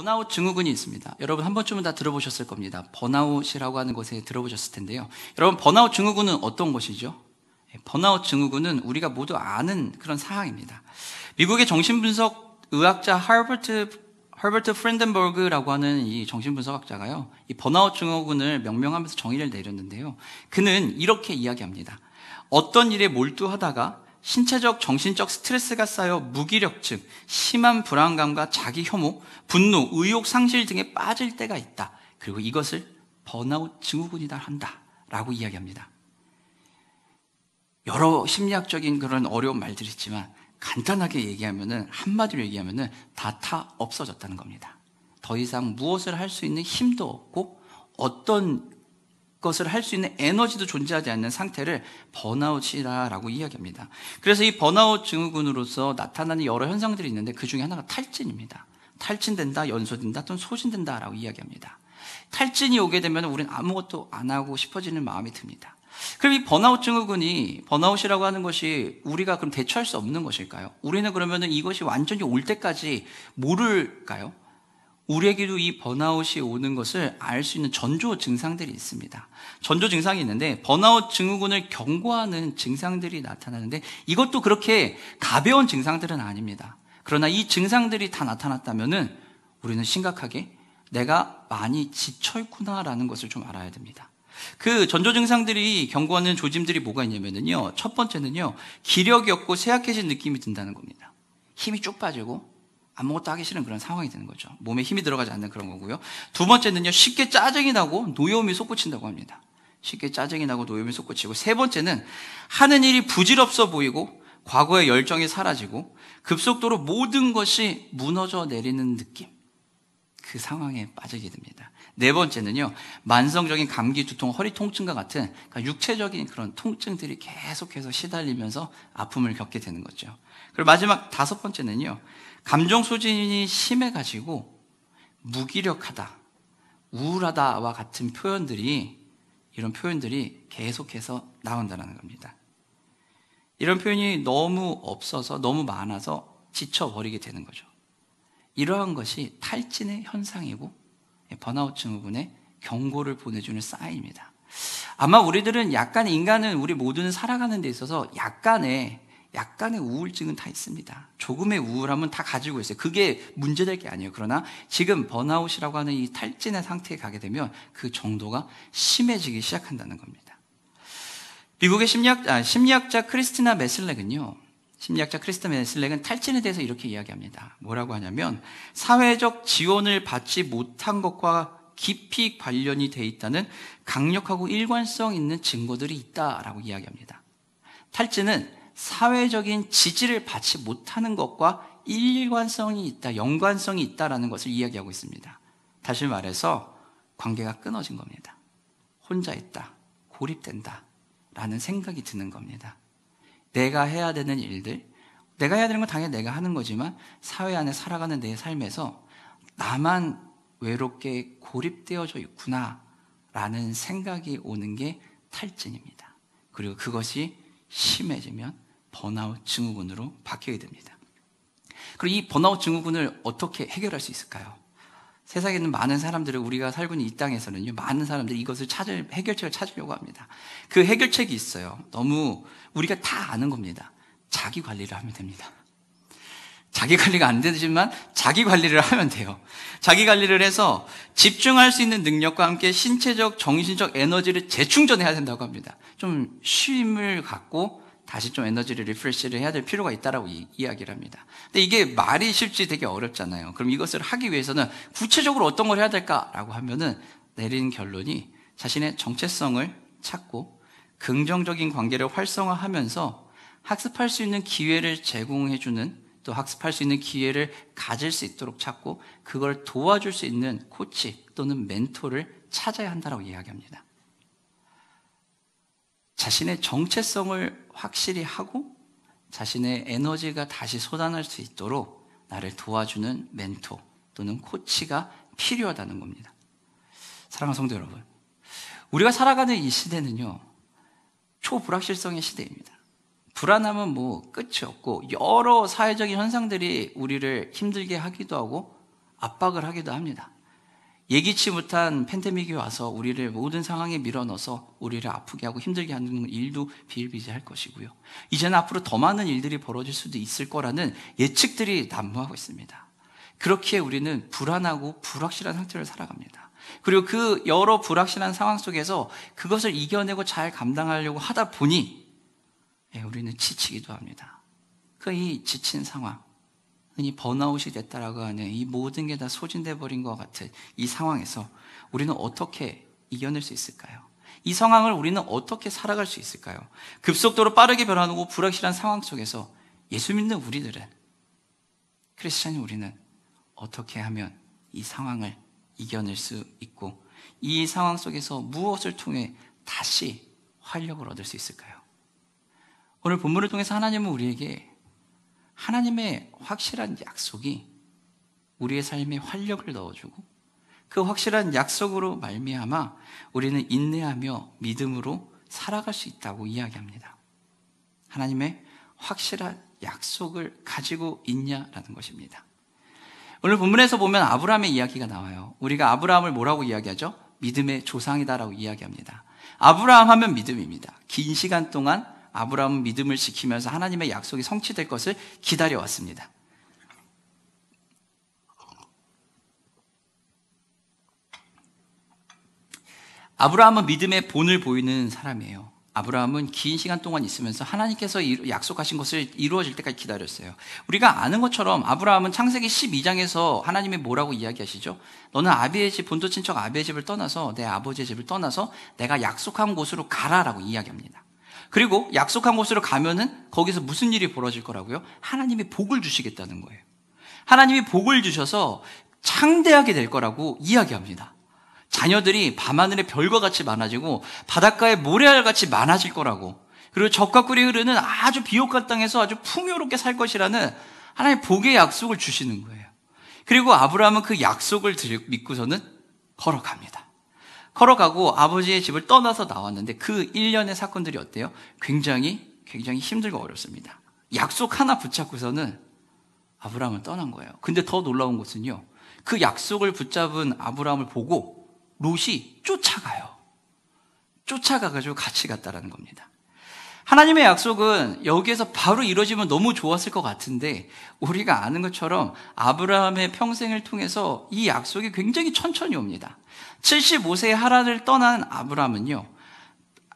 번아웃 증후군이 있습니다. 여러분 한 번쯤은 다 들어보셨을 겁니다. 번아웃이라고 하는 것에 들어보셨을 텐데요. 여러분, 번아웃 증후군은 어떤 것이죠? 번아웃 증후군은 우리가 모두 아는 그런 상황입니다. 미국의 정신분석 의학자 허버트 프렌덴버그라고 하는 이 정신분석학자가요, 이 번아웃 증후군을 명명하면서 정의를 내렸는데요. 그는 이렇게 이야기합니다. 어떤 일에 몰두하다가 신체적, 정신적 스트레스가 쌓여 무기력증, 심한 불안감과 자기 혐오, 분노, 의욕 상실 등에 빠질 때가 있다. 그리고 이것을 번아웃 증후군이다 한다라고 이야기합니다. 여러 심리학적인 그런 어려운 말들이 있지만 간단하게 얘기하면은, 한마디로 얘기하면은 다 없어졌다는 겁니다. 더 이상 무엇을 할 수 있는 힘도 없고 어떤 것을 할 수 있는 에너지도 존재하지 않는 상태를 번아웃이라고 이야기합니다. 그래서 이 번아웃 증후군으로서 나타나는 여러 현상들이 있는데 그 중에 하나가 탈진입니다. 탈진된다, 연소된다, 또는 소진된다라고 이야기합니다. 탈진이 오게 되면 우리는 아무것도 안 하고 싶어지는 마음이 듭니다. 그럼 이 번아웃 증후군이, 번아웃이라고 하는 것이 우리가 그럼 대처할 수 없는 것일까요? 우리는 그러면은 이것이 완전히 올 때까지 모를까요? 우리에게도 이 번아웃이 오는 것을 알 수 있는 전조 증상들이 있습니다. 전조 증상이 있는데, 번아웃 증후군을 경고하는 증상들이 나타나는데, 이것도 그렇게 가벼운 증상들은 아닙니다. 그러나 이 증상들이 다 나타났다면은 우리는 심각하게 내가 많이 지쳐있구나라는 것을 좀 알아야 됩니다. 그 전조 증상들이 경고하는 조짐들이 뭐가 있냐면요, 첫 번째는요, 기력이 없고 쇠약해진 느낌이 든다는 겁니다. 힘이 쭉 빠지고 아무것도 하기 싫은 그런 상황이 되는 거죠. 몸에 힘이 들어가지 않는 그런 거고요. 두 번째는요, 쉽게 짜증이 나고 노여움이 솟구친다고 합니다. 쉽게 짜증이 나고 노여움이 솟구치고, 세 번째는 하는 일이 부질없어 보이고 과거의 열정이 사라지고 급속도로 모든 것이 무너져 내리는 느낌, 그 상황에 빠지게 됩니다. 네 번째는요, 만성적인 감기, 두통, 허리 통증과 같은 그러니까 육체적인 그런 통증들이 계속해서 시달리면서 아픔을 겪게 되는 거죠. 그리고 마지막 다섯 번째는요, 감정 소진이 심해가지고 무기력하다, 우울하다와 같은 표현들이, 이런 표현들이 계속해서 나온다는 겁니다. 이런 표현이 너무 없어서, 너무 많아서 지쳐버리게 되는 거죠. 이러한 것이 탈진의 현상이고 번아웃 증후군의 경고를 보내주는 사인입니다. 아마 우리들은 약간, 인간은, 우리 모두는 살아가는 데 있어서 약간의 우울증은 다 있습니다. 조금의 우울함은 다 가지고 있어요. 그게 문제될 게 아니에요. 그러나 지금 번아웃이라고 하는 이 탈진의 상태에 가게 되면 그 정도가 심해지기 시작한다는 겁니다. 미국의 심리학자 크리스티나 메슬렉은요, 탈진에 대해서 이렇게 이야기합니다. 뭐라고 하냐면, 사회적 지원을 받지 못한 것과 깊이 관련이 돼 있다는 강력하고 일관성 있는 증거들이 있다라고 이야기합니다. 탈진은 사회적인 지지를 받지 못하는 것과 일관성이 있다, 연관성이 있다라는 것을 이야기하고 있습니다. 다시 말해서 관계가 끊어진 겁니다. 혼자 있다, 고립된다 라는 생각이 드는 겁니다. 내가 해야 되는 일들, 내가 해야 되는 건 당연히 내가 하는 거지만 사회 안에 살아가는 내 삶에서 나만 외롭게 고립되어져 있구나 라는 생각이 오는 게 탈진입니다. 그리고 그것이 심해지면 번아웃 증후군으로 바뀌게 됩니다. 그리고 이 번아웃 증후군을 어떻게 해결할 수 있을까요? 세상에 있는 많은 사람들을, 우리가 살고 있는 이 땅에서는요, 많은 사람들이 이것을 해결책을 찾으려고 합니다. 그 해결책이 있어요. 너무 우리가 다 아는 겁니다. 자기 관리를 하면 됩니다. 자기 관리가 안 되지만 자기 관리를 하면 돼요. 자기 관리를 해서 집중할 수 있는 능력과 함께 신체적, 정신적 에너지를 재충전해야 된다고 합니다. 좀 쉼을 갖고 다시 좀 에너지를 리프레시를 해야 될 필요가 있다라고 이야기를 합니다. 근데 이게 말이 쉽지 되게 어렵잖아요. 그럼 이것을 하기 위해서는 구체적으로 어떤 걸 해야 될까라고 하면은 내린 결론이 자신의 정체성을 찾고 긍정적인 관계를 활성화하면서 학습할 수 있는 기회를 제공해주는, 또 학습할 수 있는 기회를 가질 수 있도록 찾고 그걸 도와줄 수 있는 코치 또는 멘토를 찾아야 한다고 이야기합니다. 자신의 정체성을 확실히 하고 자신의 에너지가 다시 솟아날 수 있도록 나를 도와주는 멘토 또는 코치가 필요하다는 겁니다. 사랑하는 성도 여러분, 우리가 살아가는 이 시대는요, 초불확실성의 시대입니다. 불안함은 뭐 끝이 없고 여러 사회적인 현상들이 우리를 힘들게 하기도 하고 압박을 하기도 합니다. 예기치 못한 팬데믹이 와서 우리를 모든 상황에 밀어넣어서 우리를 아프게 하고 힘들게 하는 일도 비일비재할 것이고요. 이제는 앞으로 더 많은 일들이 벌어질 수도 있을 거라는 예측들이 난무하고 있습니다. 그렇기에 우리는 불안하고 불확실한 상태를 살아갑니다. 그리고 그 여러 불확실한 상황 속에서 그것을 이겨내고 잘 감당하려고 하다 보니 우리는 지치기도 합니다. 이 지친 상황, 흔히 번아웃이 됐다라고 하는 이 모든 게 다 소진돼 버린 것 같은 이 상황에서 우리는 어떻게 이겨낼 수 있을까요? 이 상황을 우리는 어떻게 살아갈 수 있을까요? 급속도로 빠르게 변화하고 불확실한 상황 속에서 예수 믿는 우리들은, 크리스찬인 우리는 어떻게 하면 이 상황을 이겨낼 수 있고 이 상황 속에서 무엇을 통해 다시 활력을 얻을 수 있을까요? 오늘 본문을 통해서 하나님은 우리에게 하나님의 확실한 약속이 우리의 삶에 활력을 넣어주고 그 확실한 약속으로 말미암아 우리는 인내하며 믿음으로 살아갈 수 있다고 이야기합니다. 하나님의 확실한 약속을 가지고 있냐라는 것입니다. 오늘 본문에서 보면 아브라함의 이야기가 나와요. 우리가 아브라함을 뭐라고 이야기하죠? 믿음의 조상이다라고 이야기합니다. 아브라함 하면 믿음입니다. 긴 시간 동안 아브라함은 믿음을 지키면서 하나님의 약속이 성취될 것을 기다려왔습니다. 아브라함은 믿음의 본을 보이는 사람이에요. 아브라함은 긴 시간 동안 있으면서 하나님께서 약속하신 것을 이루어질 때까지 기다렸어요. 우리가 아는 것처럼 아브라함은 창세기 12장에서 하나님이 뭐라고 이야기하시죠? 너는 아비의 집, 본토 친척 아비의 집을 떠나서 내 아버지의 집을 떠나서 내가 약속한 곳으로 가라라고 이야기합니다. 그리고 약속한 곳으로 가면은 거기서 무슨 일이 벌어질 거라고요? 하나님이 복을 주시겠다는 거예요. 하나님이 복을 주셔서 창대하게 될 거라고 이야기합니다. 자녀들이 밤하늘의 별과 같이 많아지고 바닷가의 모래알같이 많아질 거라고, 그리고 적과 꿀이 흐르는 아주 비옥한 땅에서 아주 풍요롭게 살 것이라는 하나님의 복의 약속을 주시는 거예요. 그리고 아브라함은 그 약속을 믿고서는 걸어갑니다. 걸어가고 아버지의 집을 떠나서 나왔는데 그 일련의 사건들이 어때요? 굉장히 힘들고 어렵습니다. 약속 하나 붙잡고서는 아브라함은 떠난 거예요. 근데 더 놀라운 것은요, 그 약속을 붙잡은 아브라함을 보고 롯이 쫓아가요. 쫓아가가지고 같이 갔다라는 겁니다. 하나님의 약속은 여기에서 바로 이루어지면 너무 좋았을 것 같은데 우리가 아는 것처럼 아브라함의 평생을 통해서 이 약속이 굉장히 천천히 옵니다. 75세에 하란을 떠난 아브라함은요,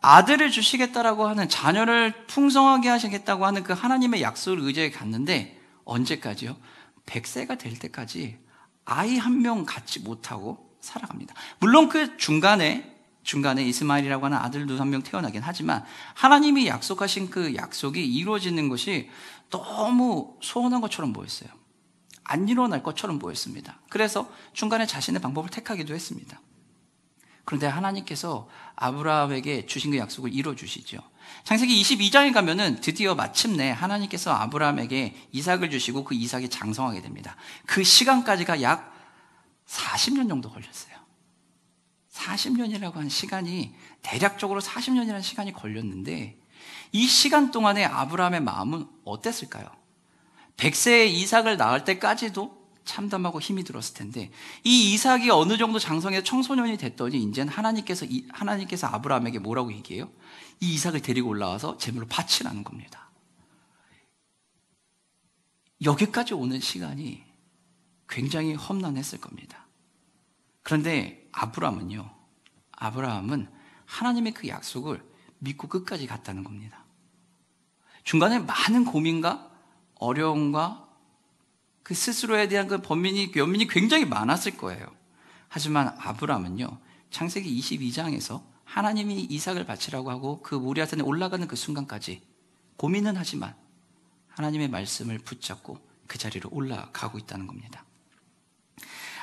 아들을 주시겠다라고 하는, 자녀를 풍성하게 하시겠다고 하는 그 하나님의 약속을 의지해 갔는데 언제까지요? 100세가 될 때까지 아이 한 명 갖지 못하고 살아갑니다. 물론 그 중간에 이스마엘이라고 하는 아들도 한 명 태어나긴 하지만 하나님이 약속하신 그 약속이 이루어지는 것이 너무 소원한 것처럼 보였어요. 안 일어날 것처럼 보였습니다. 그래서 중간에 자신의 방법을 택하기도 했습니다. 그런데 하나님께서 아브라함에게 주신 그 약속을 이루어주시죠. 창세기 22장에 가면은 드디어 마침내 하나님께서 아브라함에게 이삭을 주시고 그 이삭이 장성하게 됩니다. 그 시간까지가 약 40년 정도 걸렸어요. 40년이라고 한 시간이, 대략적으로 40년이라는 시간이 걸렸는데 이 시간 동안에 아브라함의 마음은 어땠을까요? 100세의 이삭을 낳을 때까지도 참담하고 힘이 들었을 텐데 이 이삭이 어느 정도 장성해서 청소년이 됐더니 이제는 하나님께서 아브라함에게 뭐라고 얘기해요? 이 이삭을 데리고 올라와서 제물로 바치라는 겁니다. 여기까지 오는 시간이 굉장히 험난했을 겁니다. 그런데 아브라함은 하나님의 그 약속을 믿고 끝까지 갔다는 겁니다. 중간에 많은 고민과 어려움과 그 스스로에 대한 그 연민이 굉장히 많았을 거예요. 하지만 아브라함은요, 창세기 22장에서 하나님이 이삭을 바치라고 하고 그 모리아산에 올라가는 그 순간까지 고민은 하지만 하나님의 말씀을 붙잡고 그 자리로 올라가고 있다는 겁니다.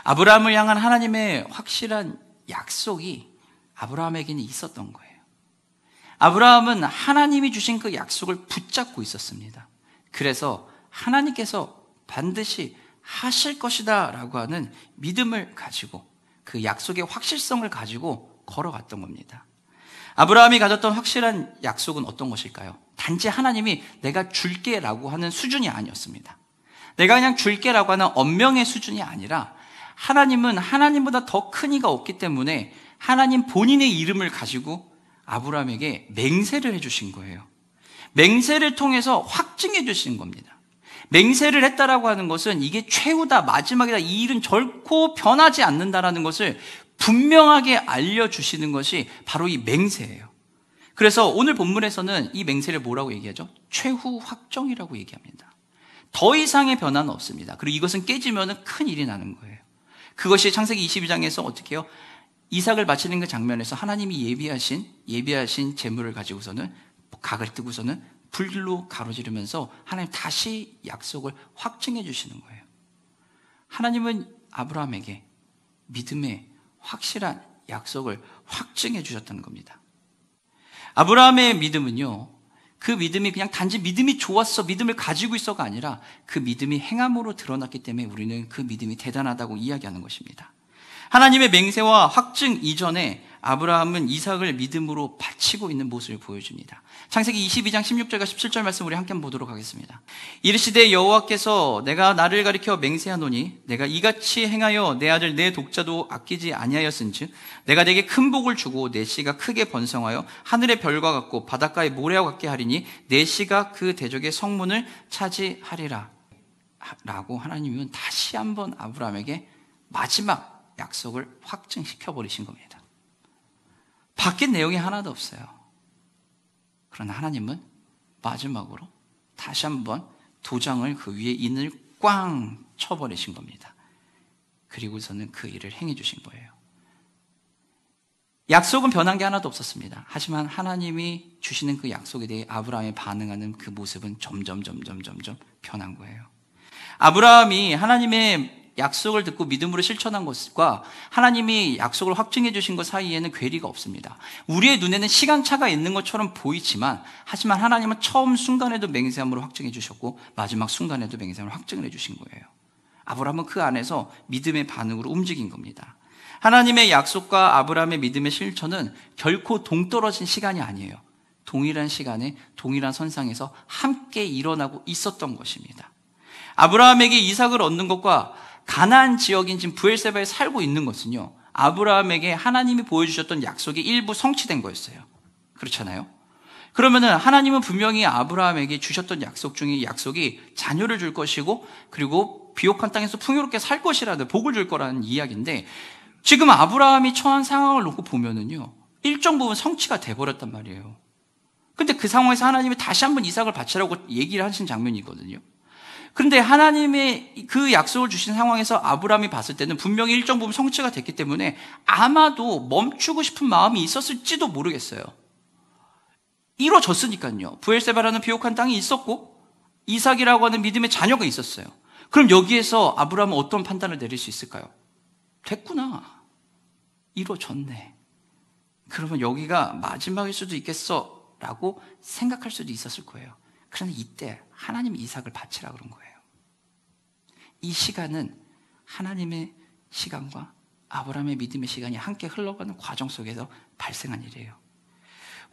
아브라함을 향한 하나님의 확실한 약속이 아브라함에게는 있었던 거예요. 아브라함은 하나님이 주신 그 약속을 붙잡고 있었습니다. 그래서 하나님께서 반드시 하실 것이다 라고 하는 믿음을 가지고 그 약속의 확실성을 가지고 걸어갔던 겁니다. 아브라함이 가졌던 확실한 약속은 어떤 것일까요? 단지 하나님이 내가 줄게 라고 하는 수준이 아니었습니다. 내가 그냥 줄게 라고 하는 언명의 수준이 아니라 하나님은 하나님보다 더 큰 이가 없기 때문에 하나님 본인의 이름을 가지고 아브라함에게 맹세를 해주신 거예요. 맹세를 통해서 확증해 주신 겁니다. 맹세를 했다라고 하는 것은 이게 최후다, 마지막이다, 이 일은 결코 변하지 않는다라는 것을 분명하게 알려주시는 것이 바로 이 맹세예요. 그래서 오늘 본문에서는 이 맹세를 뭐라고 얘기하죠? 최후 확정이라고 얘기합니다. 더 이상의 변화는 없습니다. 그리고 이것은 깨지면 큰 일이 나는 거예요. 그것이 창세기 22장에서 어떻게 해요? 이삭을 바치는 그 장면에서 하나님이 예비하신 재물을 가지고서는 각을 뜨고서는 불로 가로지르면서 하나님 다시 약속을 확증해 주시는 거예요. 하나님은 아브라함에게 믿음의 확실한 약속을 확증해 주셨다는 겁니다. 아브라함의 믿음은요, 그 믿음이 그냥 단지 믿음이 좋았어, 믿음을 가지고 있어가 아니라 그 믿음이 행함으로 드러났기 때문에 우리는 그 믿음이 대단하다고 이야기하는 것입니다. 하나님의 맹세와 확증 이전에 아브라함은 이삭을 믿음으로 바치고 있는 모습을 보여줍니다. 창세기 22장 16절과 17절 말씀 우리 함께 보도록 하겠습니다. 이르시되 여호와께서 내가 나를 가리켜 맹세하노니 내가 이같이 행하여 내 아들 내 독자도 아끼지 아니하였은즉 내가 내게 큰 복을 주고 내 씨가 크게 번성하여 하늘의 별과 같고 바닷가의 모래와 같게 하리니 내 씨가 그 대적의 성문을 차지하리라 라고 하나님은 다시 한번 아브라함에게 마지막 약속을 확증시켜 버리신 겁니다. 바뀐 내용이 하나도 없어요. 그러나 하나님은 마지막으로 다시 한번 도장을 그 위에 인을 꽝 쳐버리신 겁니다. 그리고서는 그 일을 행해 주신 거예요. 약속은 변한 게 하나도 없었습니다. 하지만 하나님이 주시는 그 약속에 대해 아브라함이 반응하는 그 모습은 점점 변한 거예요. 아브라함이 하나님의 약속을 듣고 믿음으로 실천한 것과 하나님이 약속을 확증해 주신 것 사이에는 괴리가 없습니다. 우리의 눈에는 시간차가 있는 것처럼 보이지만 하지만 하나님은 처음 순간에도 맹세함으로 확증해 주셨고 마지막 순간에도 맹세함으로 확증을 해 주신 거예요. 아브라함은 그 안에서 믿음의 반응으로 움직인 겁니다. 하나님의 약속과 아브라함의 믿음의 실천은 결코 동떨어진 시간이 아니에요. 동일한 시간에 동일한 선상에서 함께 일어나고 있었던 것입니다. 아브라함에게 이삭을 얻는 것과 가나안 지역인 지금 브엘세바에 살고 있는 것은요, 아브라함에게 하나님이 보여주셨던 약속이 일부 성취된 거였어요. 그렇잖아요? 그러면은 하나님은 분명히 아브라함에게 주셨던 약속 중에 약속이 자녀를 줄 것이고 그리고 비옥한 땅에서 풍요롭게 살 것이라는 복을 줄 거라는 이야기인데 지금 아브라함이 처한 상황을 놓고 보면은요, 일정 부분 성취가 돼버렸단 말이에요. 근데 그 상황에서 하나님이 다시 한번 이삭을 바치라고 얘기를 하신 장면이거든요. 그런데 하나님의 그 약속을 주신 상황에서 아브라함이 봤을 때는 분명히 일정 부분 성취가 됐기 때문에 아마도 멈추고 싶은 마음이 있었을지도 모르겠어요. 이루어졌으니까요. 브엘세바라는 비옥한 땅이 있었고 이삭이라고 하는 믿음의 자녀가 있었어요. 그럼 여기에서 아브라함은 어떤 판단을 내릴 수 있을까요? 됐구나. 이루어졌네. 그러면 여기가 마지막일 수도 있겠어 라고 생각할 수도 있었을 거예요. 그런데 이때 하나님이 이삭을 바치라 그런 거예요. 이 시간은 하나님의 시간과 아브라함의 믿음의 시간이 함께 흘러가는 과정 속에서 발생한 일이에요.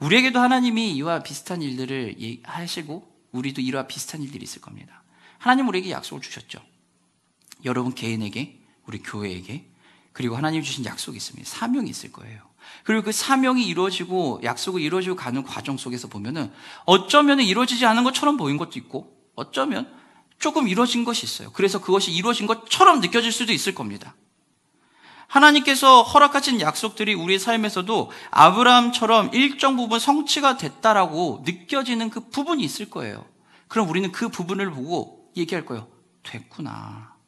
우리에게도 하나님이 이와 비슷한 일들을 하시고 우리도 이와 비슷한 일들이 있을 겁니다. 하나님 우리에게 약속을 주셨죠. 여러분 개인에게, 우리 교회에게, 그리고 하나님이 주신 약속이 있습니다. 사명이 있을 거예요. 그리고 그 사명이 이루어지고 약속이 이루어지고 가는 과정 속에서 보면은 어쩌면 이루어지지 않은 것처럼 보인 것도 있고 어쩌면 조금 이루어진 것이 있어요. 그래서 그것이 이루어진 것처럼 느껴질 수도 있을 겁니다. 하나님께서 허락하신 약속들이 우리의 삶에서도 아브라함처럼 일정 부분 성취가 됐다라고 느껴지는 그 부분이 있을 거예요. 그럼 우리는 그 부분을 보고 얘기할 거예요. 됐구나.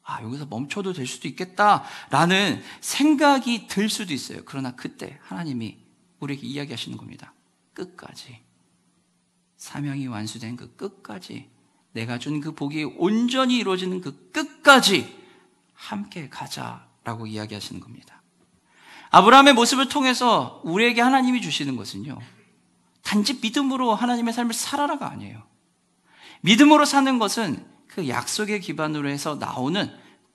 아, 여기서 멈춰도 될 수도 있겠다라는 생각이 들 수도 있어요. 그러나 그때 하나님이 우리에게 이야기하시는 겁니다. 끝까지. 사명이 완수된 그 끝까지. 내가 준 그 복이 온전히 이루어지는 그 끝까지 함께 가자라고 이야기하시는 겁니다. 아브라함의 모습을 통해서 우리에게 하나님이 주시는 것은요, 단지 믿음으로 하나님의 삶을 살아라가 아니에요. 믿음으로 사는 것은 그 약속의 기반으로 해서 나오는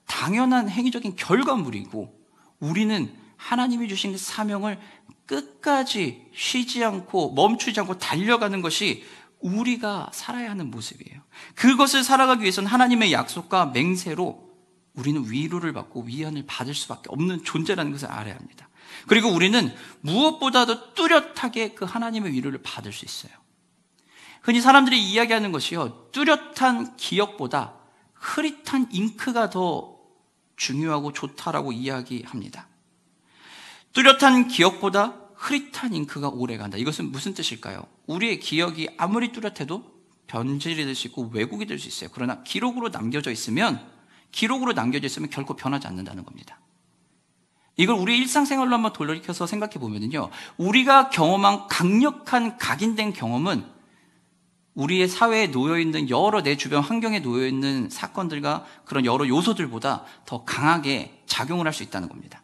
당연한 행위적인 결과물이고 우리는 하나님이 주신 그 사명을 끝까지 쉬지 않고 멈추지 않고 달려가는 것이 우리가 살아야 하는 모습이에요. 그것을 살아가기 위해서는 하나님의 약속과 맹세로 우리는 위로를 받고 위안을 받을 수밖에 없는 존재라는 것을 알아야 합니다. 그리고 우리는 무엇보다도 뚜렷하게 그 하나님의 위로를 받을 수 있어요. 흔히 사람들이 이야기하는 것이요, 뚜렷한 기억보다 흐릿한 잉크가 더 중요하고 좋다라고 이야기합니다. 뚜렷한 기억보다 흐릿한 잉크가 오래간다. 이것은 무슨 뜻일까요? 우리의 기억이 아무리 뚜렷해도 변질이 될 수 있고 왜곡이 될 수 있어요. 그러나 기록으로 남겨져 있으면 결코 변하지 않는다는 겁니다. 이걸 우리 일상생활로 한번 돌이켜서 생각해 보면요, 우리가 경험한 강력한 각인된 경험은 우리의 사회에 놓여있는 여러 내 주변 환경에 놓여있는 사건들과 그런 여러 요소들보다 더 강하게 작용을 할 수 있다는 겁니다.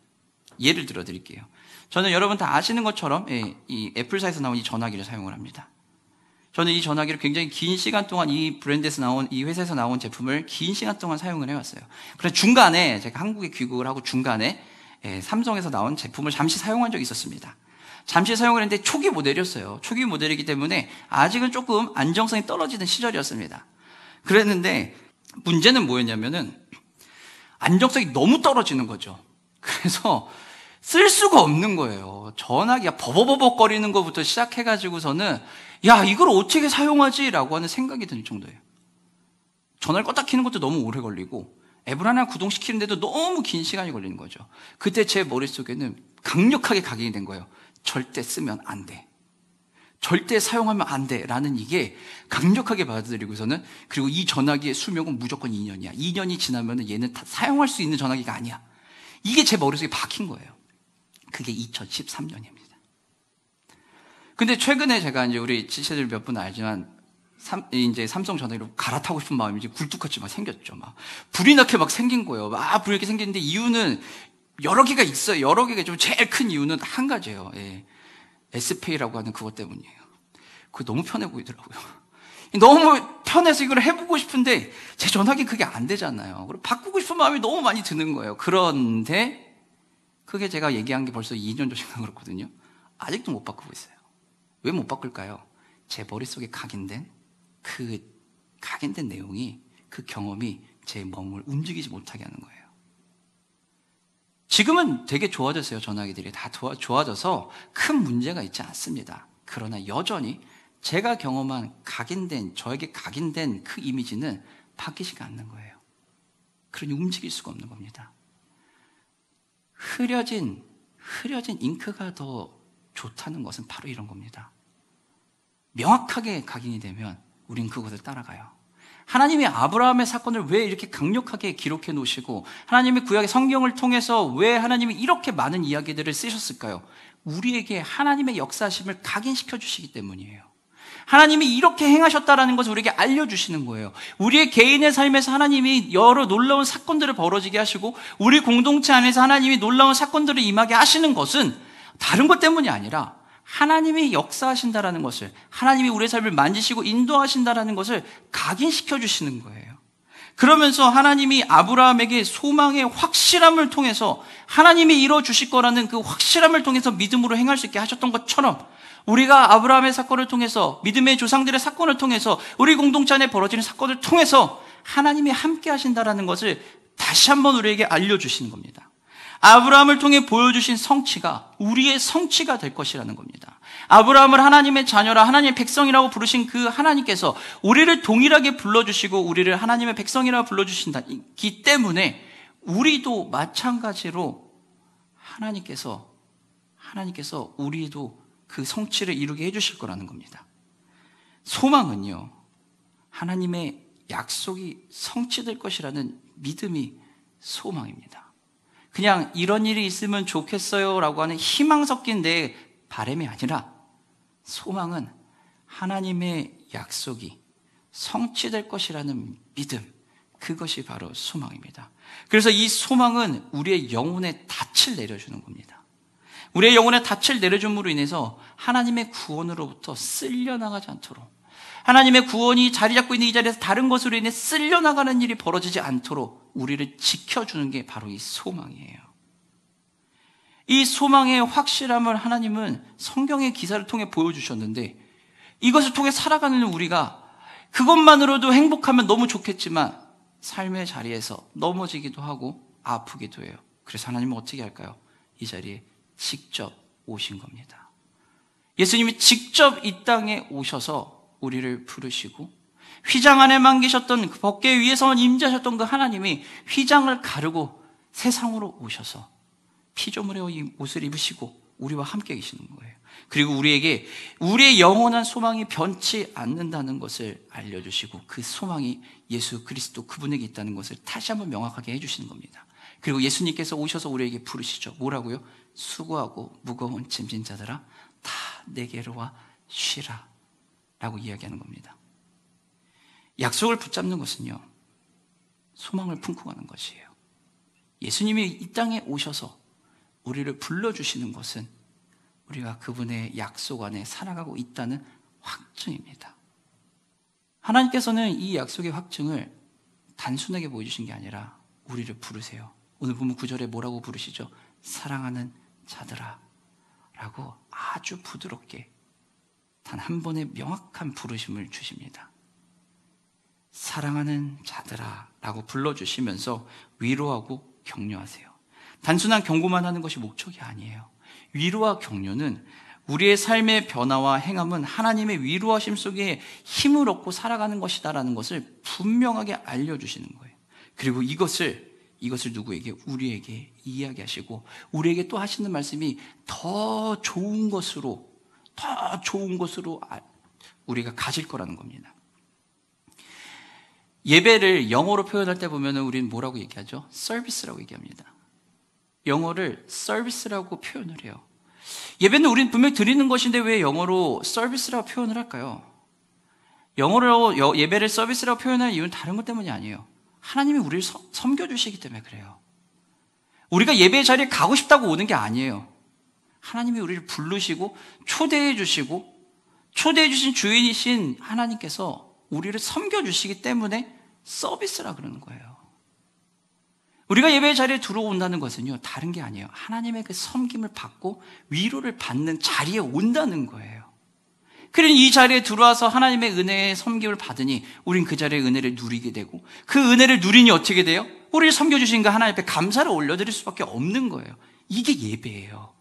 예를 들어 드릴게요. 저는 여러분 다 아시는 것처럼 이 애플사에서 나온 이 전화기를 사용을 합니다. 저는 이 전화기를 굉장히 긴 시간 동안 이 브랜드에서 나온, 이 회사에서 나온 제품을 긴 시간 동안 사용을 해왔어요. 그래서 중간에 제가 한국에 귀국을 하고 중간에 삼성에서 나온 제품을 잠시 사용한 적이 있었습니다. 잠시 사용을 했는데 초기 모델이었어요. 초기 모델이기 때문에 아직은 조금 안정성이 떨어지는 시절이었습니다. 그랬는데 문제는 뭐였냐면은 안정성이 너무 떨어지는 거죠. 그래서 쓸 수가 없는 거예요. 전화기가 버버버벅거리는 것부터 시작해가지고서는 야, 이걸 어떻게 사용하지? 라고 하는 생각이 들 정도예요. 전화를 껐다 켜는 것도 너무 오래 걸리고 앱을 하나 구동시키는데도 너무 긴 시간이 걸리는 거죠. 그때 제 머릿속에는 강력하게 각인이 된 거예요. 절대 쓰면 안 돼. 절대 사용하면 안 돼. 라는 이게 강력하게 받아들이고서는, 그리고 이 전화기의 수명은 무조건 2년이야. 2년이 지나면 얘는 다 사용할 수 있는 전화기가 아니야. 이게 제 머릿속에 박힌 거예요. 그게 2013년입니다. 근데 최근에 제가 이제 우리 지체들 몇 분 알지만 이제 삼성 전화기로 갈아타고 싶은 마음이 이제 굴뚝같이 막 생겼죠. 막 불이 나게 막 생긴 거예요. 막 불이 나게 생겼는데 이유는 여러 개가 있어요. 여러 개가 좀 제일 큰 이유는 한 가지예요. S페이라고 하는 그것 때문이에요. 그거 너무 편해 보이더라고요. 너무 편해서 이걸 해보고 싶은데 제 전화기 그게 안 되잖아요. 그리고 바꾸고 싶은 마음이 너무 많이 드는 거예요. 그런데 그게 제가 얘기한 게 벌써 2년 전인가 그렇거든요. 아직도 못 바꾸고 있어요. 왜 못 바꿀까요? 제 머릿속에 각인된 내용이, 그 경험이 제 몸을 움직이지 못하게 하는 거예요. 지금은 되게 좋아졌어요. 전화기들이 다 좋아져서 큰 문제가 있지 않습니다. 그러나 여전히 제가 경험한 저에게 각인된 그 이미지는 바뀌지가 않는 거예요. 그러니 움직일 수가 없는 겁니다. 흐려진 잉크가 더 좋다는 것은 바로 이런 겁니다. 명확하게 각인이 되면 우린 그것을 따라가요. 하나님이 아브라함의 사건을 왜 이렇게 강력하게 기록해 놓으시고 하나님의 구약의 성경을 통해서 왜 하나님이 이렇게 많은 이야기들을 쓰셨을까요? 우리에게 하나님의 역사심을 각인시켜 주시기 때문이에요. 하나님이 이렇게 행하셨다라는 것을 우리에게 알려주시는 거예요. 우리의 개인의 삶에서 하나님이 여러 놀라운 사건들을 벌어지게 하시고 우리 공동체 안에서 하나님이 놀라운 사건들을 임하게 하시는 것은 다른 것 때문이 아니라 하나님이 역사하신다라는 것을, 하나님이 우리의 삶을 만지시고 인도하신다라는 것을 각인시켜 주시는 거예요. 그러면서 하나님이 아브라함에게 소망의 확실함을 통해서 하나님이 이루어 주실 거라는 그 확실함을 통해서 믿음으로 행할 수 있게 하셨던 것처럼 우리가 아브라함의 사건을 통해서, 믿음의 조상들의 사건을 통해서, 우리 공동체 안에 벌어지는 사건을 통해서 하나님이 함께 하신다라는 것을 다시 한번 우리에게 알려주시는 겁니다. 아브라함을 통해 보여주신 성취가 우리의 성취가 될 것이라는 겁니다. 아브라함을 하나님의 자녀라, 하나님의 백성이라고 부르신 그 하나님께서 우리를 동일하게 불러주시고 우리를 하나님의 백성이라고 불러주신다기 때문에 우리도 마찬가지로 하나님께서 우리도 그 성취를 이루게 해주실 거라는 겁니다. 소망은요, 하나님의 약속이 성취될 것이라는 믿음이 소망입니다. 그냥 이런 일이 있으면 좋겠어요 라고 하는 희망 섞인 내 바람이 아니라 소망은 하나님의 약속이 성취될 것이라는 믿음, 그것이 바로 소망입니다. 그래서 이 소망은 우리의 영혼에 닻을 내려주는 겁니다. 우리의 영혼에 닻을 내려줌으로 인해서 하나님의 구원으로부터 쓸려나가지 않도록, 하나님의 구원이 자리 잡고 있는 이 자리에서 다른 것으로 인해 쓸려나가는 일이 벌어지지 않도록 우리를 지켜주는 게 바로 이 소망이에요. 이 소망의 확실함을 하나님은 성경의 기사를 통해 보여주셨는데, 이것을 통해 살아가는 우리가 그것만으로도 행복하면 너무 좋겠지만 삶의 자리에서 넘어지기도 하고 아프기도 해요. 그래서 하나님은 어떻게 할까요? 이 자리에 직접 오신 겁니다. 예수님이 직접 이 땅에 오셔서 우리를 부르시고 휘장 안에 만기셨던 그 법궤 위에서 임재하셨던 그 하나님이 휘장을 가르고 세상으로 오셔서 피조물의 이 옷을 입으시고 우리와 함께 계시는 거예요. 그리고 우리에게 우리의 영원한 소망이 변치 않는다는 것을 알려주시고 그 소망이 예수 그리스도 그분에게 있다는 것을 다시 한번 명확하게 해주시는 겁니다. 그리고 예수님께서 오셔서 우리에게 부르시죠. 뭐라고요? 수고하고 무거운 짐진 자들아 다 내게로 와 쉬라 라고 이야기하는 겁니다. 약속을 붙잡는 것은요, 소망을 품고 가는 것이에요. 예수님이 이 땅에 오셔서 우리를 불러주시는 것은 우리가 그분의 약속 안에 살아가고 있다는 확증입니다. 하나님께서는 이 약속의 확증을 단순하게 보여주신 게 아니라 우리를 부르세요. 오늘 보면 9절에 뭐라고 부르시죠? 사랑하는 자들아 라고 아주 부드럽게 단 한 번의 명확한 부르심을 주십니다. 사랑하는 자들아 라고 불러주시면서 위로하고 격려하세요. 단순한 경고만 하는 것이 목적이 아니에요. 위로와 격려는 우리의 삶의 변화와 행함은 하나님의 위로하심 속에 힘을 얻고 살아가는 것이다라는 것을 분명하게 알려주시는 거예요. 그리고 이것을 누구에게? 우리에게 이야기하시고 우리에게 또 하시는 말씀이 더 좋은 것으로 우리가 가질 거라는 겁니다. 예배를 영어로 표현할 때 보면 우리는 뭐라고 얘기하죠? 서비스라고 얘기합니다. 영어를 서비스라고 표현을 해요. 예배는 우리는 분명히 드리는 것인데 왜 영어로 서비스라고 표현을 할까요? 영어로 예배를 서비스라고 표현하는 이유는 다른 것 때문이 아니에요. 하나님이 우리를 섬겨주시기 때문에 그래요. 우리가 예배 자리에 가고 싶다고 오는 게 아니에요. 하나님이 우리를 부르시고 초대해 주신 주인이신 하나님께서 우리를 섬겨주시기 때문에 서비스라 그러는 거예요. 우리가 예배 자리에 들어온다는 것은요, 다른 게 아니에요. 하나님의 그 섬김을 받고 위로를 받는 자리에 온다는 거예요. 그러니 이 자리에 들어와서 하나님의 은혜의 섬김을 받으니 우린 그 자리의 은혜를 누리게 되고 그 은혜를 누리니 어떻게 돼요? 우리를 섬겨주신 그 하나님 앞에 감사를 올려드릴 수밖에 없는 거예요. 이게 예배예요.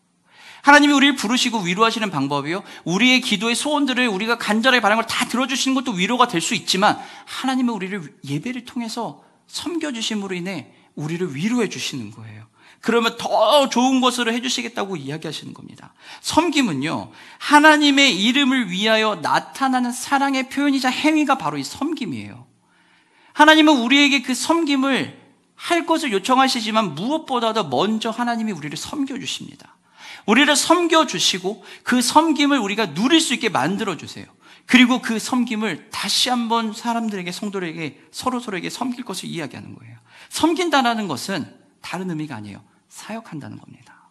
하나님이 우리를 부르시고 위로하시는 방법이요, 우리의 기도의 소원들을 우리가 간절하게 바라는 걸 다 들어주시는 것도 위로가 될 수 있지만 하나님은 우리를 예배를 통해서 섬겨주심으로 인해 우리를 위로해 주시는 거예요. 그러면 더 좋은 것으로 해주시겠다고 이야기하시는 겁니다. 섬김은요, 하나님의 이름을 위하여 나타나는 사랑의 표현이자 행위가 바로 이 섬김이에요. 하나님은 우리에게 그 섬김을 할 것을 요청하시지만 무엇보다도 먼저 하나님이 우리를 섬겨주십니다. 우리를 섬겨주시고 그 섬김을 우리가 누릴 수 있게 만들어주세요. 그리고 그 섬김을 다시 한번 사람들에게, 성도들에게, 서로에게 섬길 것을 이야기하는 거예요. 섬긴다는 것은 다른 의미가 아니에요. 사역한다는 겁니다.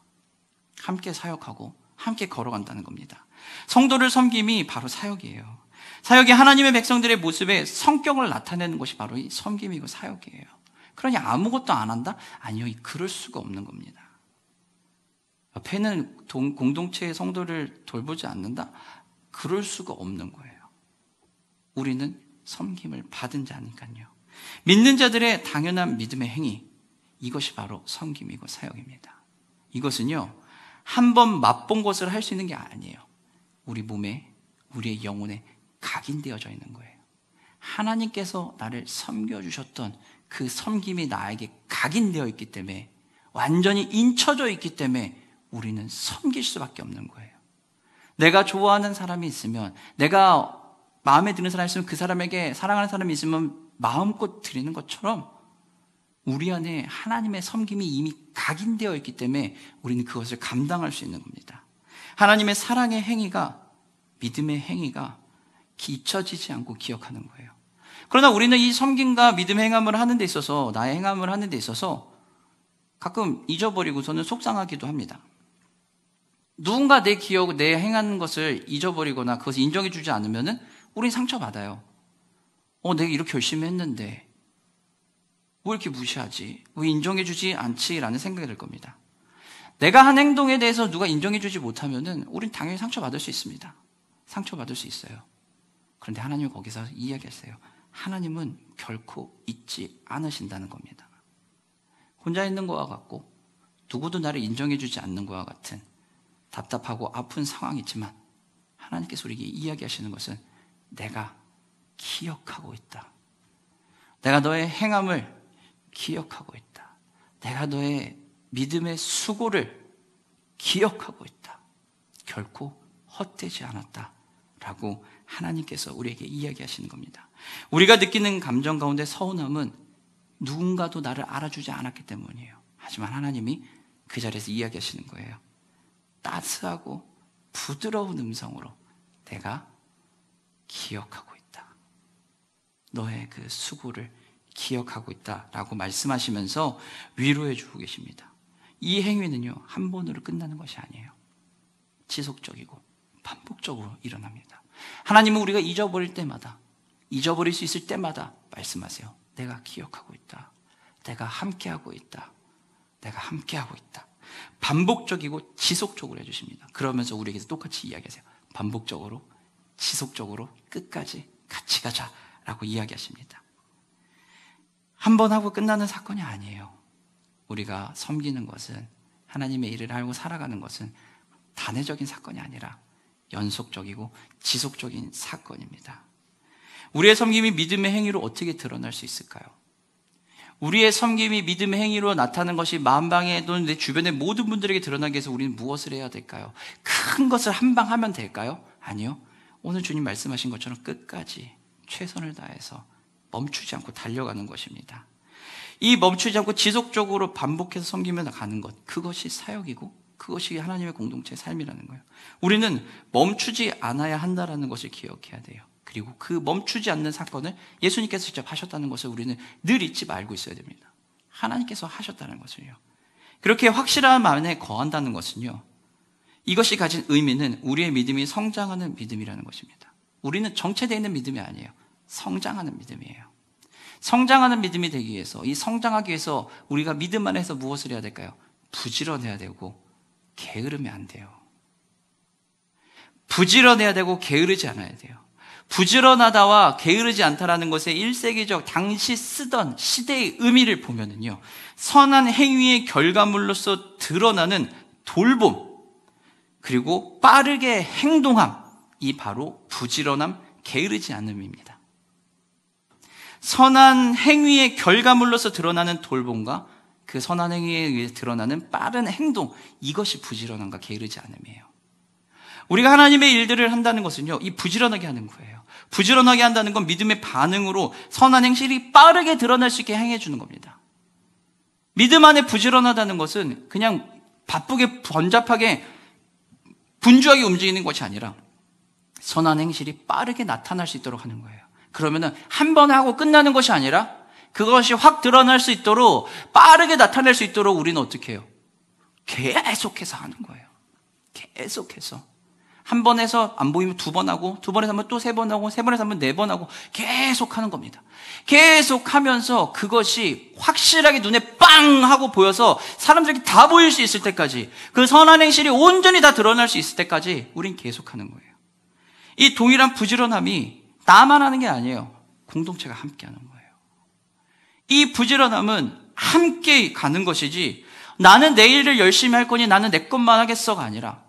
함께 사역하고 함께 걸어간다는 겁니다. 성도를 섬김이 바로 사역이에요. 사역이 하나님의 백성들의 모습에 성격을 나타내는 것이 바로 이 섬김이고 사역이에요. 그러니 아무것도 안 한다? 아니요, 그럴 수가 없는 겁니다. 옆에는 공동체의 성도를 돌보지 않는다? 그럴 수가 없는 거예요. 우리는 섬김을 받은 자니까요. 믿는 자들의 당연한 믿음의 행위, 이것이 바로 섬김이고 사역입니다. 이것은요, 한번 맛본 것을 할 수 있는 게 아니에요. 우리 몸에, 우리의 영혼에 각인되어져 있는 거예요. 하나님께서 나를 섬겨주셨던 그 섬김이 나에게 각인되어 있기 때문에, 완전히 인쳐져 있기 때문에 우리는 섬길 수밖에 없는 거예요. 내가 좋아하는 사람이 있으면, 내가 마음에 드는 사람이 있으면, 그 사람에게 사랑하는 사람이 있으면 마음껏 드리는 것처럼 우리 안에 하나님의 섬김이 이미 각인되어 있기 때문에 우리는 그것을 감당할 수 있는 겁니다. 하나님의 사랑의 행위가, 믿음의 행위가 잊혀지지 않고 기억하는 거예요. 그러나 우리는 이 섬김과 믿음 행함을 하는 데 있어서, 나의 행함을 하는 데 있어서 가끔 잊어버리고서는 속상하기도 합니다. 누군가 내 기억, 내 행하는 것을 잊어버리거나 그것을 인정해 주지 않으면 우린 상처받아요. 내가 이렇게 열심히 했는데 왜 이렇게 무시하지? 왜 인정해 주지 않지? 라는 생각이 들 겁니다. 내가 한 행동에 대해서 누가 인정해 주지 못하면 우린 당연히 상처받을 수 있습니다. 상처받을 수 있어요. 그런데 하나님은 거기서 이야기했어요. 하나님은 결코 잊지 않으신다는 겁니다. 혼자 있는 것과 같고 누구도 나를 인정해주지 않는 것과 같은 답답하고 아픈 상황이지만 하나님께서 우리에게 이야기하시는 것은 내가 기억하고 있다. 내가 너의 행함을 기억하고 있다. 내가 너의 믿음의 수고를 기억하고 있다. 결코 헛되지 않았다. 라고 하나님께서 우리에게 이야기하시는 겁니다. 우리가 느끼는 감정 가운데 서운함은 누군가도 나를 알아주지 않았기 때문이에요. 하지만 하나님이 그 자리에서 이야기하시는 거예요. 따스하고 부드러운 음성으로 내가 기억하고 있다. 너의 그 수고를 기억하고 있다라고 말씀하시면서 위로해 주고 계십니다. 이 행위는요, 한 번으로 끝나는 것이 아니에요. 지속적이고 반복적으로 일어납니다. 하나님은 우리가 잊어버릴 때마다, 잊어버릴 수 있을 때마다 말씀하세요. 내가 기억하고 있다. 내가 함께하고 있다. 내가 함께하고 있다. 반복적이고 지속적으로 해주십니다. 그러면서 우리에게서 똑같이 이야기하세요. 반복적으로, 지속적으로 끝까지 같이 가자라고 이야기하십니다. 한 번 하고 끝나는 사건이 아니에요. 우리가 섬기는 것은, 하나님의 일을 알고 살아가는 것은 단회적인 사건이 아니라 연속적이고 지속적인 사건입니다. 우리의 섬김이 믿음의 행위로 어떻게 드러날 수 있을까요? 우리의 섬김이 믿음의 행위로 나타나는 것이 만방에 또는 내 주변의 모든 분들에게 드러나기 위해서 우리는 무엇을 해야 될까요? 큰 것을 한 방 하면 될까요? 아니요. 오늘 주님 말씀하신 것처럼 끝까지 최선을 다해서 멈추지 않고 달려가는 것입니다. 이 멈추지 않고 지속적으로 반복해서 섬기며 가는 것, 그것이 사역이고 그것이 하나님의 공동체의 삶이라는 거예요. 우리는 멈추지 않아야 한다는 것을 기억해야 돼요. 그리고 그 멈추지 않는 사건을 예수님께서 직접 하셨다는 것을 우리는 늘 잊지 말고 있어야 됩니다. 하나님께서 하셨다는 것을요. 그렇게 확실한 마음에 거한다는 것은요, 이것이 가진 의미는 우리의 믿음이 성장하는 믿음이라는 것입니다. 우리는 정체되어 있는 믿음이 아니에요. 성장하는 믿음이에요. 성장하는 믿음이 되기 위해서, 이 성장하기 위해서 우리가 믿음 안에서 무엇을 해야 될까요? 부지런해야 되고 게으르면 안 돼요. 부지런해야 되고 게으르지 않아야 돼요. 부지런하다와 게으르지 않다라는 것의 1세기적 당시 쓰던 시대의 의미를 보면은요, 선한 행위의 결과물로서 드러나는 돌봄, 그리고 빠르게 행동함, 이 바로 부지런함, 게으르지 않음입니다. 선한 행위의 결과물로서 드러나는 돌봄과 그 선한 행위에 의해 드러나는 빠른 행동, 이것이 부지런함과 게으르지 않음이에요. 우리가 하나님의 일들을 한다는 것은요, 이 부지런하게 하는 거예요. 부지런하게 한다는 건 믿음의 반응으로 선한 행실이 빠르게 드러날 수 있게 행해주는 겁니다. 믿음 안에 부지런하다는 것은 그냥 바쁘게 번잡하게 분주하게 움직이는 것이 아니라 선한 행실이 빠르게 나타날 수 있도록 하는 거예요. 그러면은 한 번에 하고 끝나는 것이 아니라 그것이 확 드러날 수 있도록, 빠르게 나타낼 수 있도록 우리는 어떻게 해요? 계속해서 하는 거예요. 계속해서. 한 번 해서 안 보이면 두 번 하고, 두 번에서 한번 또 세 번 하고, 세 번에서 한번 네 번 하고, 계속 하는 겁니다. 계속 하면서 그것이 확실하게 눈에 빵 하고 보여서 사람들에게 다 보일 수 있을 때까지, 그 선한 행실이 온전히 다 드러날 수 있을 때까지 우린 계속 하는 거예요. 이 동일한 부지런함이 나만 하는 게 아니에요. 공동체가 함께 하는 거예요. 이 부지런함은 함께 가는 것이지, 나는 내 일을 열심히 할 거니 나는 내 것만 하겠어가 아니라,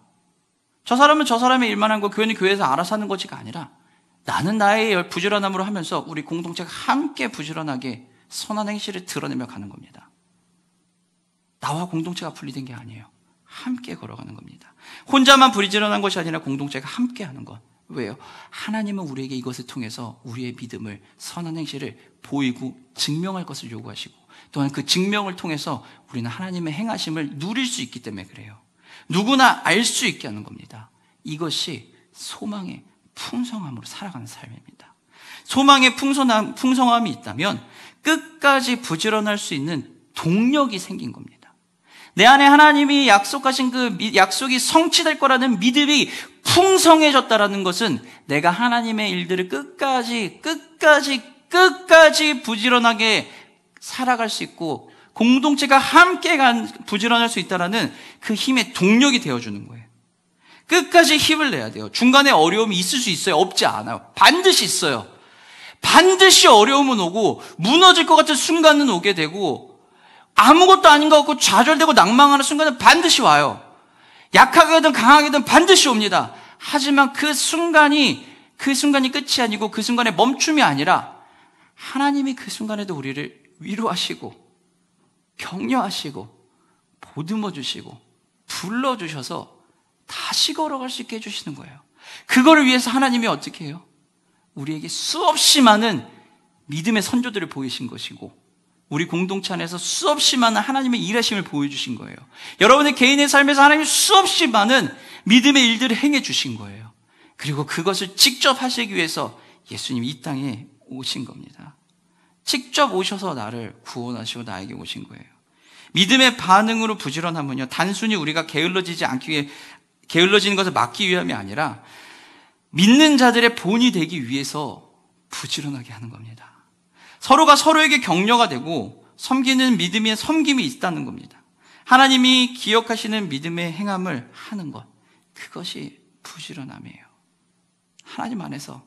저 사람은 저 사람의 일만 한 거, 교회는 교회에서 알아서 하는 것이가 아니라, 나는 나의 부지런함으로 하면서 우리 공동체가 함께 부지런하게 선한 행실을 드러내며 가는 겁니다. 나와 공동체가 분리된 게 아니에요. 함께 걸어가는 겁니다. 혼자만 부지런한 것이 아니라 공동체가 함께 하는 것. 왜요? 하나님은 우리에게 이것을 통해서 우리의 믿음을, 선한 행실을 보이고 증명할 것을 요구하시고, 또한 그 증명을 통해서 우리는 하나님의 행하심을 누릴 수 있기 때문에 그래요. 누구나 알 수 있게 하는 겁니다. 이것이 소망의 풍성함으로 살아가는 삶입니다. 소망의 풍성함이 있다면 끝까지 부지런할 수 있는 동력이 생긴 겁니다. 내 안에 하나님이 약속하신 그 약속이 성취될 거라는 믿음이 풍성해졌다라는 것은 내가 하나님의 일들을 끝까지 부지런하게 살아갈 수 있고, 공동체가 함께 부지런할 수 있다는 그 힘의 동력이 되어주는 거예요. 끝까지 힘을 내야 돼요. 중간에 어려움이 있을 수 있어요? 없지 않아요. 반드시 있어요. 반드시 어려움은 오고 무너질 것 같은 순간은 오게 되고 아무것도 아닌 것 같고 좌절되고 낭망하는 순간은 반드시 와요. 약하게든 강하게든 반드시 옵니다. 하지만 그 순간이 끝이 아니고 그 순간의 멈춤이 아니라 하나님이 그 순간에도 우리를 위로하시고 격려하시고 보듬어 주시고 불러주셔서 다시 걸어갈 수 있게 해주시는 거예요. 그거를 위해서 하나님이 어떻게 해요? 우리에게 수없이 많은 믿음의 선조들을 보이신 것이고 우리 공동체 안에서 수없이 많은 하나님의 일하심을 보여주신 거예요. 여러분의 개인의 삶에서 하나님이 수없이 많은 믿음의 일들을 행해 주신 거예요. 그리고 그것을 직접 하시기 위해서 예수님이 이 땅에 오신 겁니다. 직접 오셔서 나를 구원하시고 나에게 오신 거예요. 믿음의 반응으로 부지런함은요, 단순히 우리가 게을러지는 것을 막기 위함이 아니라 믿는 자들의 본이 되기 위해서 부지런하게 하는 겁니다. 서로가 서로에게 격려가 되고 섬기는 믿음의 섬김이 있다는 겁니다. 하나님이 기억하시는 믿음의 행함을 하는 것, 그것이 부지런함이에요. 하나님 안에서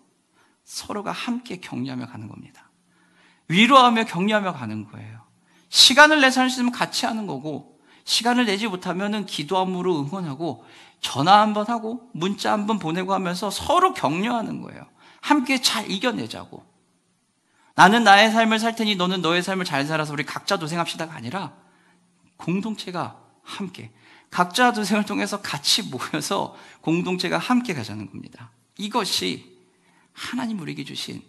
서로가 함께 격려하며 가는 겁니다. 위로하며 격려하며 가는 거예요. 시간을 내서 할 수 있으면 같이 하는 거고, 시간을 내지 못하면 기도함으로 응원하고 전화 한번 하고 문자 한번 보내고 하면서 서로 격려하는 거예요. 함께 잘 이겨내자고. 나는 나의 삶을 살 테니 너는 너의 삶을 잘 살아서 우리 각자 도생합시다가 아니라 공동체가 함께, 각자 도생을 통해서 같이 모여서 공동체가 함께 가자는 겁니다. 이것이 하나님 우리에게 주신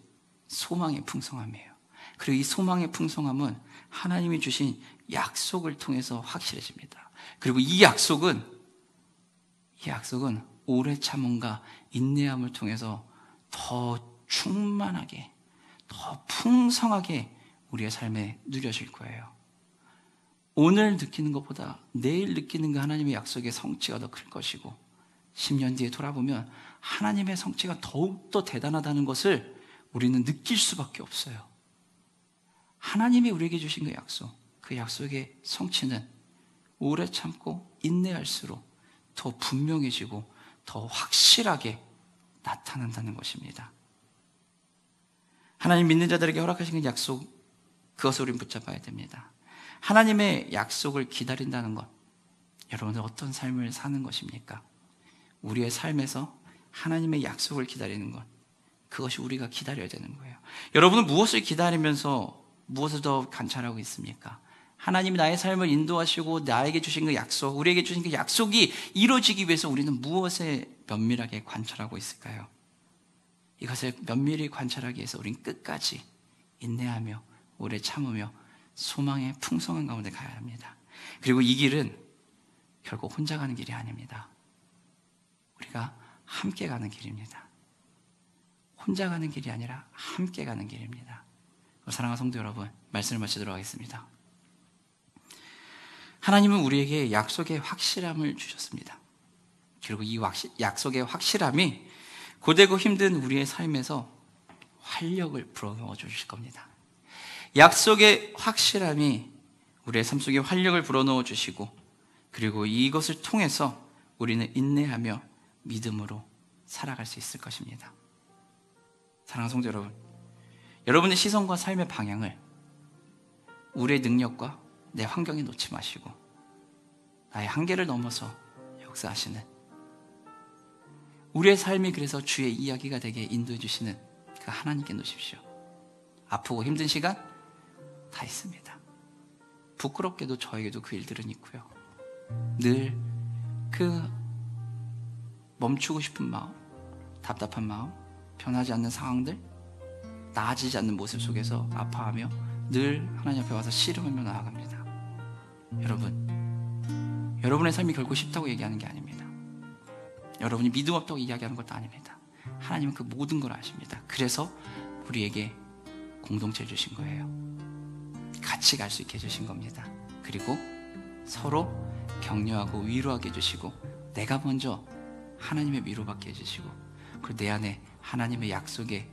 소망의 풍성함이에요. 그리고 이 소망의 풍성함은 하나님이 주신 약속을 통해서 확실해집니다. 그리고 이 약속은 오래 참음과 인내함을 통해서 더 충만하게, 더 풍성하게 우리의 삶에 누려질 거예요. 오늘 느끼는 것보다 내일 느끼는 그 하나님의 약속의 성취가 더 클 것이고 10년 뒤에 돌아보면 하나님의 성취가 더욱더 대단하다는 것을 우리는 느낄 수밖에 없어요. 하나님이 우리에게 주신 그 약속, 그 약속의 성취는 오래 참고 인내할수록 더 분명해지고 더 확실하게 나타난다는 것입니다. 하나님 믿는 자들에게 허락하신 그 약속, 그것을 우리는 붙잡아야 됩니다. 하나님의 약속을 기다린다는 것, 여러분들 어떤 삶을 사는 것입니까? 우리의 삶에서 하나님의 약속을 기다리는 것, 그것이 우리가 기다려야 되는 거예요. 여러분은 무엇을 기다리면서 무엇을 더 관찰하고 있습니까? 하나님이 나의 삶을 인도하시고 나에게 주신 그 약속, 우리에게 주신 그 약속이 이루어지기 위해서 우리는 무엇에 면밀하게 관찰하고 있을까요? 이것을 면밀히 관찰하기 위해서 우리는 끝까지 인내하며 오래 참으며 소망의 풍성한 가운데 가야 합니다. 그리고 이 길은 결국 혼자 가는 길이 아닙니다. 우리가 함께 가는 길입니다. 혼자 가는 길이 아니라 함께 가는 길입니다. 사랑하는 성도 여러분, 말씀을 마치도록 하겠습니다. 하나님은 우리에게 약속의 확실함을 주셨습니다. 그리고 이 약속의 확실함이 고되고 힘든 우리의 삶에서 활력을 불어넣어 주실 겁니다. 약속의 확실함이 우리의 삶 속에 활력을 불어넣어 주시고, 그리고 이것을 통해서 우리는 인내하며 믿음으로 살아갈 수 있을 것입니다. 사랑하는 성도 여러분, 여러분의 시선과 삶의 방향을 우리의 능력과 내 환경에 놓지 마시고 나의 한계를 넘어서 역사하시는, 우리의 삶이 그래서 주의 이야기가 되게 인도해 주시는 그 하나님께 놓으십시오. 아프고 힘든 시간 다 있습니다. 부끄럽게도 저에게도 그 일들은 있고요. 늘 그 멈추고 싶은 마음, 답답한 마음, 변하지 않는 상황들, 나아지지 않는 모습 속에서 아파하며 늘 하나님 앞에 와서 씨름하며 나아갑니다. 여러분의 삶이 결코 쉽다고 얘기하는 게 아닙니다. 여러분이 믿음 없다고 이야기하는 것도 아닙니다. 하나님은 그 모든 걸 아십니다. 그래서 우리에게 공동체를 주신 거예요. 같이 갈 수 있게 해주신 겁니다. 그리고 서로 격려하고 위로하게 해주시고, 내가 먼저 하나님의 위로받게 해주시고, 그리고 내 안에 하나님의 약속의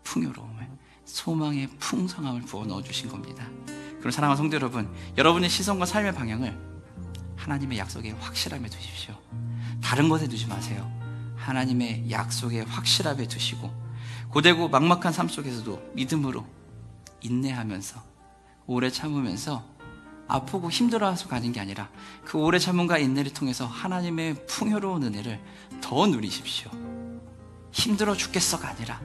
풍요로움을, 소망의 풍성함을 부어 넣어주신 겁니다. 그럼 사랑하는 성도 여러분, 여러분의 시선과 삶의 방향을 하나님의 약속의 확실함에 두십시오. 다른 것에 두지 마세요. 하나님의 약속의 확실함에 두시고, 고되고 막막한 삶 속에서도 믿음으로 인내하면서 오래 참으면서 아프고 힘들어서 가는 게 아니라 그 오래 참음과 인내를 통해서 하나님의 풍요로운 은혜를 더 누리십시오. 힘들어 죽겠어가 아니라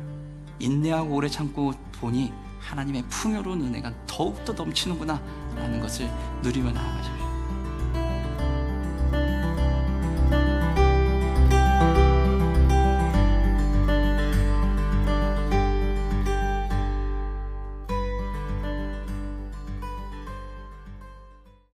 인내하고 오래 참고 보니 하나님의 풍요로운 은혜가 더욱더 넘치는구나 라는 것을 누리며 나아가십시오.